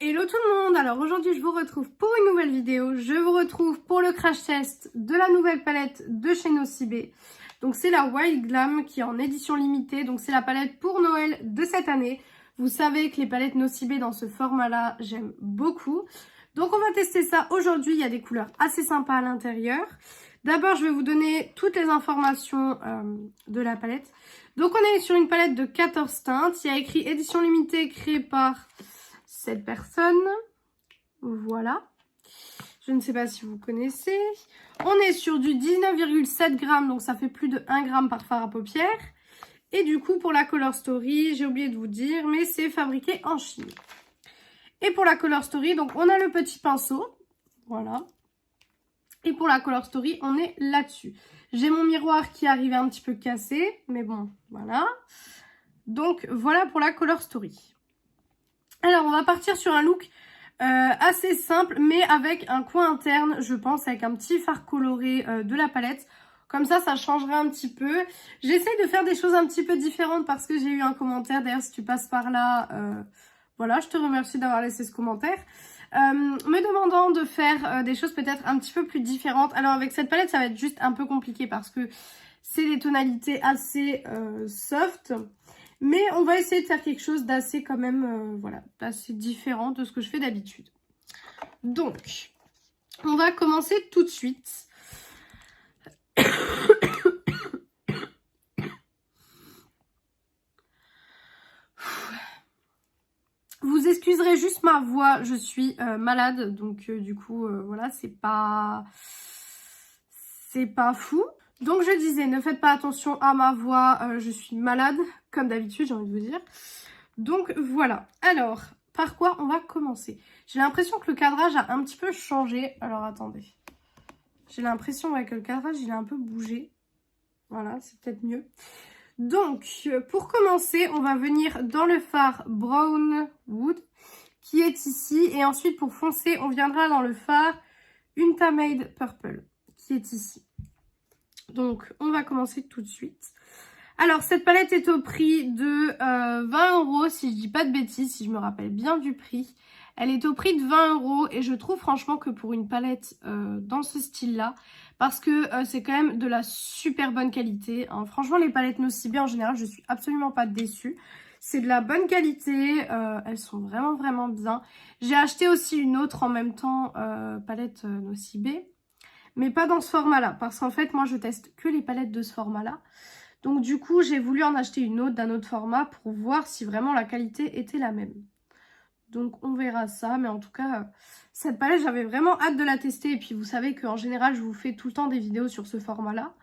Hello tout le monde, alors aujourd'hui je vous retrouve pour une nouvelle vidéo, je vous retrouve pour le crash test de la nouvelle palette de chez Nocibé. Donc c'est la Wild Glam qui est en édition limitée, donc c'est la palette pour Noël de cette année. Vous savez que les palettes Nocibé dans ce format là, j'aime beaucoup. Donc on va tester ça aujourd'hui, il y a des couleurs assez sympas à l'intérieur. D'abord je vais vous donner toutes les informations de la palette. Donc on est sur une palette de 14 teintes, il y a écrit édition limitée créée par cette personne, voilà, je ne sais pas si vous connaissez. On est sur du 19,7 grammes, donc ça fait plus de 1 gramme par fard à paupières. Et du coup pour la Color Story, j'ai oublié de vous dire, mais c'est fabriqué en Chine. Et pour la Color Story, donc on a le petit pinceau, voilà. Et pour la Color Story, on est là-dessus. J'ai mon miroir qui arrive un petit peu cassé, mais bon, voilà. Donc voilà pour la Color Story. Alors, on va partir sur un look assez simple, mais avec un coin interne, je pense, avec un petit fard coloré de la palette. Comme ça changera un petit peu. J'essaie de faire des choses un petit peu différentes parce que j'ai eu un commentaire. D'ailleurs, si tu passes par là, voilà, je te remercie d'avoir laissé ce commentaire. Me demandant de faire des choses peut-être un petit peu plus différentes. Alors, avec cette palette, ça va être juste un peu compliqué parce que c'est des tonalités assez soft. Mais on va essayer de faire quelque chose d'assez quand même, voilà, d'assez différent de ce que je fais d'habitude. Donc, on va commencer tout de suite. Vous excuserez juste ma voix, je suis malade, donc du coup, voilà, c'est pas fou. Donc je disais, ne faites pas attention à ma voix, je suis malade, comme d'habitude, j'ai envie de vous dire. Donc voilà, alors, par quoi on va commencer? J'ai l'impression que le cadrage a un petit peu changé. Alors attendez, j'ai l'impression ouais, que le cadrage il a un peu bougé. Voilà, c'est peut-être mieux. Donc, pour commencer, on va venir dans le fard Brown Wood, qui est ici. Et ensuite, pour foncer, on viendra dans le fard Untamed Purple, qui est ici. Donc, on va commencer tout de suite. Alors, cette palette est au prix de 20 €, si je dis pas de bêtises, si je me rappelle bien du prix. Elle est au prix de 20 € et je trouve franchement que pour une palette dans ce style-là, parce que c'est quand même de la super bonne qualité. Hein. Franchement, les palettes Nocibé en général, je suis absolument pas déçue. C'est de la bonne qualité, elles sont vraiment vraiment bien. J'ai acheté aussi une autre en même temps, palette Nocibé, mais pas dans ce format-là, parce qu'en fait, moi je teste que les palettes de ce format-là. Donc du coup, j'ai voulu en acheter une autre d'un autre format pour voir si vraiment la qualité était la même. Donc on verra ça, mais en tout cas, cette palette, j'avais vraiment hâte de la tester. Et puis vous savez qu'en général, je vous fais tout le temps des vidéos sur ce format-là.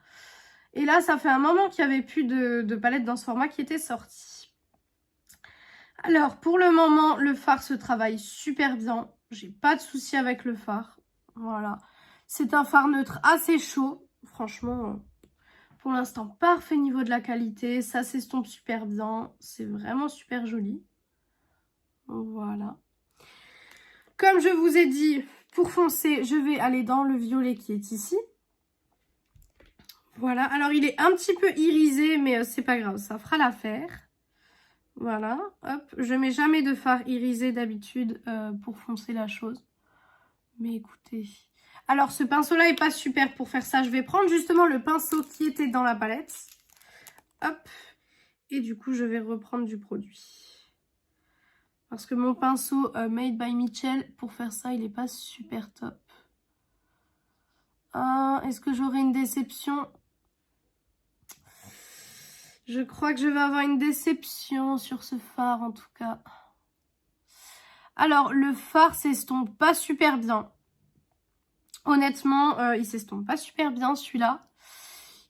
Et là, ça fait un moment qu'il n'y avait plus de palette dans ce format qui était sortie. Alors, pour le moment, le fard se travaille super bien. J'ai pas de souci avec le fard. Voilà. C'est un fard neutre assez chaud. Franchement... Pour l'instant, parfait niveau de la qualité. Ça s'estompe super bien. C'est vraiment super joli. Voilà. Comme je vous ai dit, pour foncer, je vais aller dans le violet qui est ici. Voilà. Alors, il est un petit peu irisé, mais c'est pas grave. Ça fera l'affaire. Voilà. Hop. Je mets jamais de fard irisé d'habitude pour foncer la chose. Mais écoutez... Alors, ce pinceau-là est pas super pour faire ça. Je vais prendre justement le pinceau qui était dans la palette. Hop. Et du coup, je vais reprendre du produit. Parce que mon pinceau Made by Mitchell, pour faire ça, il n'est pas super top. Est-ce que j'aurai une déception? Je crois que je vais avoir une déception sur ce fard, en tout cas. Alors, le fard s'estompe pas super bien. Honnêtement, il s'estompe pas super bien celui-là.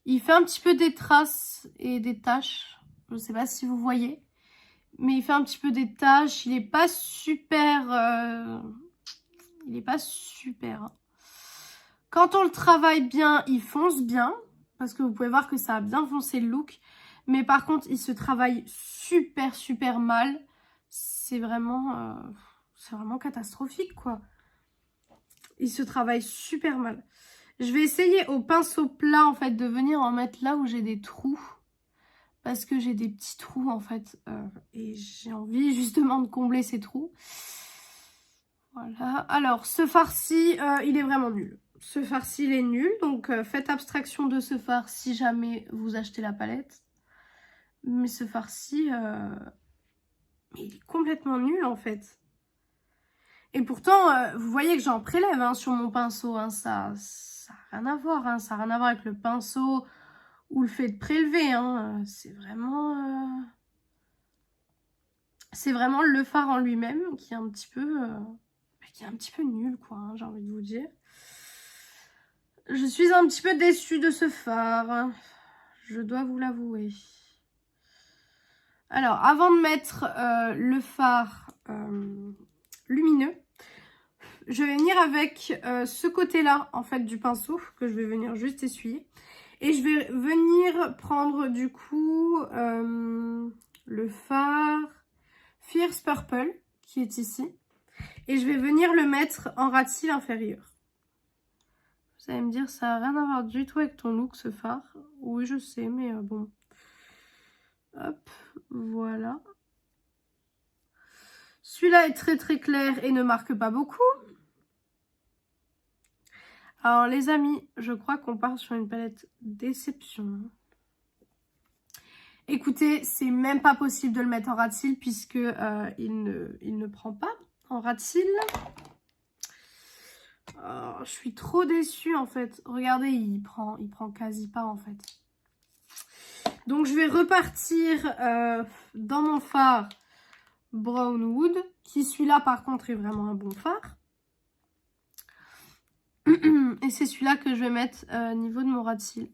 Il fait un petit peu des traces et des taches. Je ne sais pas si vous voyez. Mais il fait un petit peu des taches. Il est pas super... Il est pas super. Quand on le travaille bien, il fonce bien. Parce que vous pouvez voir que ça a bien foncé le look. Mais par contre, il se travaille super super mal. C'est vraiment catastrophique quoi. Il se travaille super mal. Je vais essayer au pinceau plat en fait de venir en mettre là où j'ai des trous. Parce que j'ai des petits trous en fait. Et j'ai envie justement de combler ces trous. Voilà. Alors, ce farci, il est vraiment nul. Ce farci, il est nul. Donc, faites abstraction de ce fard si jamais vous achetez la palette. Mais ce farci, il est complètement nul, en fait. Et pourtant, vous voyez que j'en prélève hein, sur mon pinceau. Hein, ça n'a rien à voir. Hein, ça n'a rien à voir avec le pinceau ou le fait de prélever. Hein. C'est vraiment le fard en lui-même qui est un petit peu... qui est un petit peu nul, quoi, hein, j'ai envie de vous dire. Je suis un petit peu déçue de ce fard. Je dois vous l'avouer. Alors, avant de mettre le fard lumineux, je vais venir avec ce côté-là, en fait, du pinceau, que je vais venir juste essuyer. Et je vais venir prendre, du coup, le fard Fierce Purple, qui est ici. Et je vais venir le mettre en ras de cils inférieur. Vous allez me dire, ça n'a rien à voir du tout avec ton look, ce fard. Oui, je sais, mais bon. Hop, voilà. Celui-là est très très clair et ne marque pas beaucoup. Alors les amis, je crois qu'on part sur une palette déception. Écoutez, c'est même pas possible de le mettre en ras de cils puisque il ne prend pas en ras de cils. Oh, je suis trop déçue en fait. Regardez, il prend quasi pas en fait. Donc je vais repartir dans mon fard Brownwood, qui celui-là par contre est vraiment un bon fard. Et c'est celui-là que je vais mettre au niveau de mon ras de cils.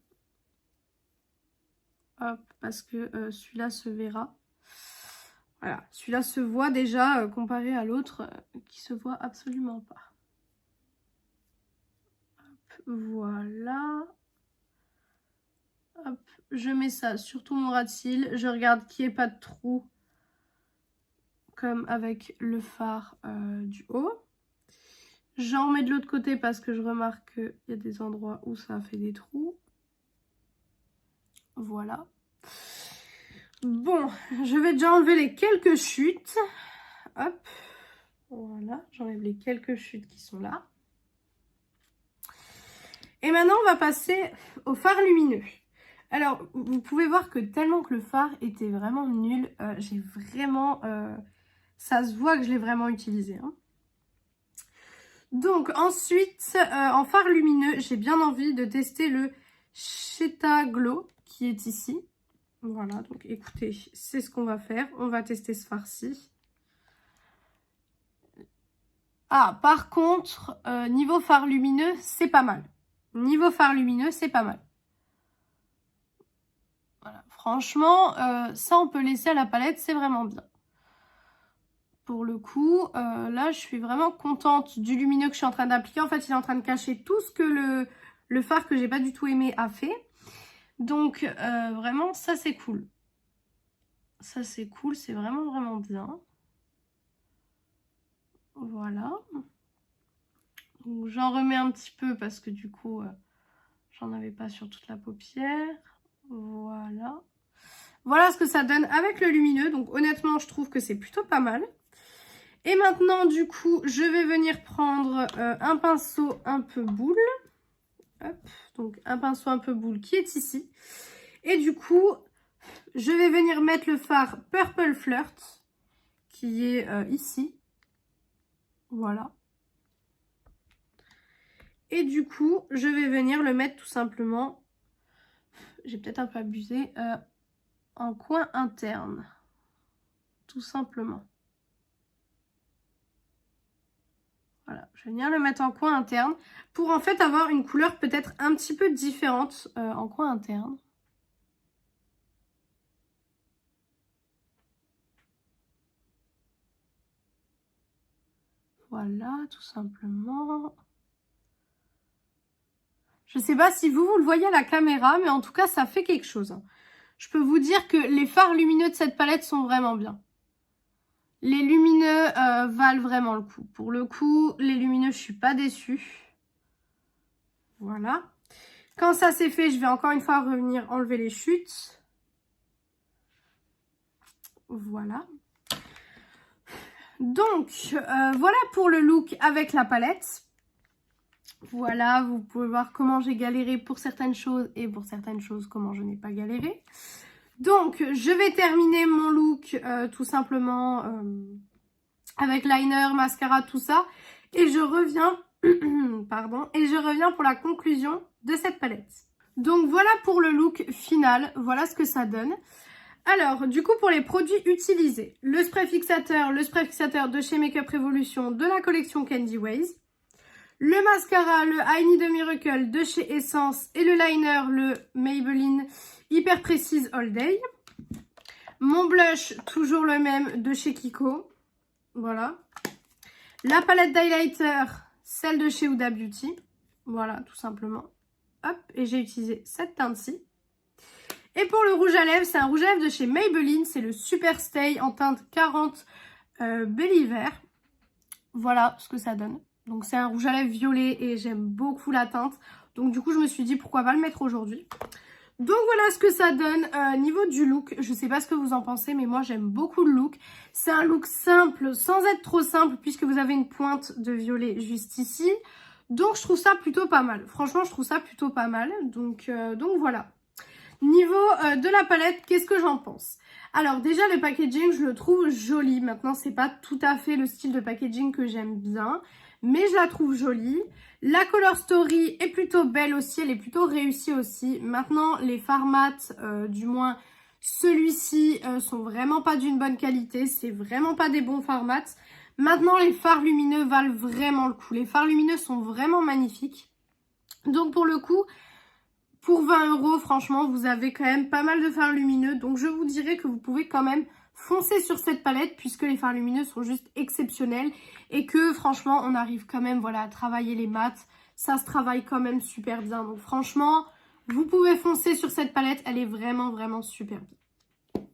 Hop, parce que celui-là se verra. Voilà, celui-là se voit déjà comparé à l'autre qui se voit absolument pas. Hop, voilà. Hop, je mets ça sur tout mon ras de cils. Je regarde qu'il n'y ait pas de trou comme avec le fard du haut. J'en remets de l'autre côté parce que je remarque qu'il y a des endroits où ça a fait des trous. Voilà. Bon, je vais déjà enlever les quelques chutes. Hop. Voilà, j'enlève les quelques chutes qui sont là. Et maintenant, on va passer au fard lumineux. Alors, vous pouvez voir que tellement que le fard était vraiment nul, j'ai vraiment... ça se voit que je l'ai vraiment utilisé. Hein. Donc, ensuite, en fard lumineux, j'ai bien envie de tester le Cheetah Glow qui est ici. Voilà, donc écoutez, c'est ce qu'on va faire. On va tester ce fard-ci. Ah, par contre, niveau fard lumineux, c'est pas mal. Niveau fard lumineux, c'est pas mal. Voilà, franchement, ça, on peut laisser à la palette, c'est vraiment bien. Pour le coup, là, je suis vraiment contente du lumineux que je suis en train d'appliquer. En fait, il est en train de cacher tout ce que le fard que j'ai pas du tout aimé a fait. Donc, vraiment, ça, c'est cool. Ça, c'est cool, c'est vraiment, vraiment bien. Voilà. Donc, j'en remets un petit peu parce que du coup, j'en avais pas sur toute la paupière. Voilà. Voilà ce que ça donne avec le lumineux. Donc, honnêtement, je trouve que c'est plutôt pas mal. Et maintenant, du coup, je vais venir prendre un pinceau un peu boule. Hop, donc un pinceau un peu boule qui est ici. Et du coup, je vais venir mettre le fard Purple Flirt qui est ici. Voilà. Et du coup, je vais venir le mettre tout simplement, j'ai peut-être un peu abusé, en coin interne. Tout simplement. Voilà, je vais venir le mettre en coin interne pour en fait avoir une couleur peut-être un petit peu différente en coin interne. Voilà, tout simplement. Je sais pas si vous le voyez à la caméra, mais en tout cas, ça fait quelque chose. Je peux vous dire que les fards lumineux de cette palette sont vraiment bien. Les lumineux valent vraiment le coup. Pour le coup, les lumineux, je suis pas déçue. Voilà. Quand ça c'est fait, je vais encore une fois revenir enlever les chutes. Voilà. Donc, voilà pour le look avec la palette. Voilà, vous pouvez voir comment j'ai galéré pour certaines choses et pour certaines choses comment je n'ai pas galéré. Donc, je vais terminer mon look tout simplement avec liner, mascara, tout ça. Et je reviens, pardon, et je reviens pour la conclusion de cette palette. Donc, voilà pour le look final. Voilà ce que ça donne. Alors, du coup, pour les produits utilisés, le spray fixateur de chez Makeup Revolution de la collection Candy Ways. Le mascara, le I Need a Miracle de chez Essence et le liner, le Maybelline Hyper Précise All Day. Mon blush, toujours le même de chez Kiko. Voilà. La palette d'highlighter, celle de chez Huda Beauty. Voilà, tout simplement. Hop, et j'ai utilisé cette teinte-ci. Et pour le rouge à lèvres, c'est un rouge à lèvres de chez Maybelline. C'est le Super Stay en teinte 40 Belly Vert. Voilà ce que ça donne. Donc c'est un rouge à lèvres violet et j'aime beaucoup la teinte. Donc du coup je me suis dit pourquoi pas le mettre aujourd'hui. Donc voilà ce que ça donne niveau du look. Je sais pas ce que vous en pensez mais moi j'aime beaucoup le look. C'est un look simple sans être trop simple puisque vous avez une pointe de violet juste ici. Donc je trouve ça plutôt pas mal. Franchement je trouve ça plutôt pas mal. Donc voilà. Niveau de la palette, qu'est-ce que j'en pense? Alors déjà le packaging je le trouve joli. Maintenant c'est pas tout à fait le style de packaging que j'aime bien. Mais je la trouve jolie. La color story est plutôt belle aussi, elle est plutôt réussie aussi. Maintenant, les fards mat, du moins celui-ci, sont vraiment pas d'une bonne qualité. C'est vraiment pas des bons fards mat. Maintenant, les fards lumineux valent vraiment le coup. Les fards lumineux sont vraiment magnifiques. Donc pour le coup, pour 20 €, franchement, vous avez quand même pas mal de fards lumineux. Donc je vous dirais que vous pouvez quand même foncer sur cette palette puisque les fards lumineux sont juste exceptionnels et que franchement on arrive quand même voilà, à travailler les mats, ça se travaille quand même super bien. Donc franchement vous pouvez foncer sur cette palette, elle est vraiment super bien.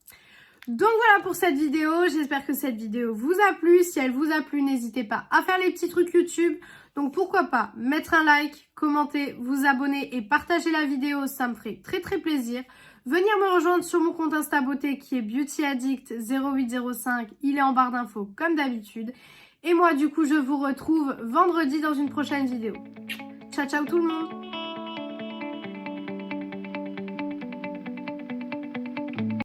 Donc voilà pour cette vidéo, j'espère que cette vidéo vous a plu. Si elle vous a plu, n'hésitez pas à faire les petits trucs YouTube. Donc pourquoi pas mettre un like, commenter, vous abonner et partager la vidéo, ça me ferait très plaisir. Venir me rejoindre sur mon compte Insta Beauté qui est Beauty Addict 0805, il est en barre d'infos comme d'habitude. Et moi du coup je vous retrouve vendredi dans une prochaine vidéo. Ciao tout le monde!